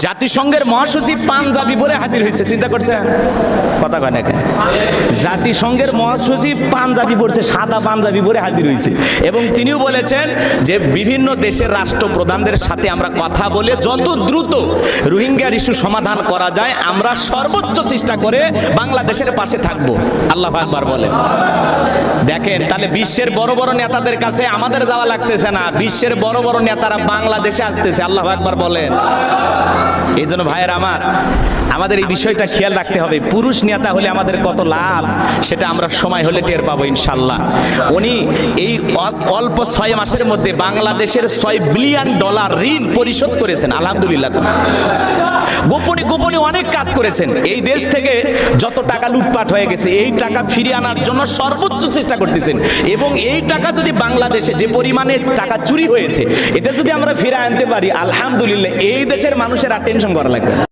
জাতিসংঘের মহাসচিব পাঞ্জাবি পরে হাজির হয়েছে, চিন্তা করছেন? কথা কয় না কেন? জাতিসংঘের মহাসচিব পাঞ্জাবি পরছে, সাদা পাঞ্জাবি পরে হাজির হয়েছে, এবং তিনিও বলেছেন যে বিভিন্ন দেশের রাষ্ট্রপ্রধানদের সাথে আমরা কথা বলে যত দ্রুত রোহিঙ্গার ইস্যু সমাধান করা যায় আমরা সর্বোচ্চ চেষ্টা করে বাংলাদেশের পাশে থাকবো। আল্লাহু আকবার বলেন। দেখেন, তাহলে বিশ্বের বড় বড় নেতাদের কাছে আমাদের যাওয়া লাগতেছে না, বিশ্বের বড় বড় নেতারা বাংলাদেশে আসতেছে। আল্লাহু আকবার বলেন। এই জন্য ভাইয়ের আমার, আমাদের এই বিষয়টা খেয়াল রাখতে হবে। পুরুষ নেতা হলে আমাদের কত লাভ সেটা আমরা সময় হলে টের পাবো ইনশাল্লাহ। উনি এই অল্প 6 মাসের মধ্যে বাংলাদেশের $6 বিলিয়ন ঋণ পরিশোধ করেছেন, আলহামদুলিল্লাহ। গোপনে গোপনে অনেক কাজ করেছেন। এই দেশ থেকে যত টাকা লুটপাট হয়ে গেছে এই টাকা ফিরিয়ে আনার জন্য সর্বোচ্চ চেষ্টা করতেছেন, এবং এই টাকা যদি বাংলাদেশে যে পরিমাণে টাকা চুরি হয়েছে এটা যদি আমরা ফিরে আনতে পারি, আলহামদুলিল্লাহ, এই দেশের মানুষের আর টেনশন করা লাগবে না।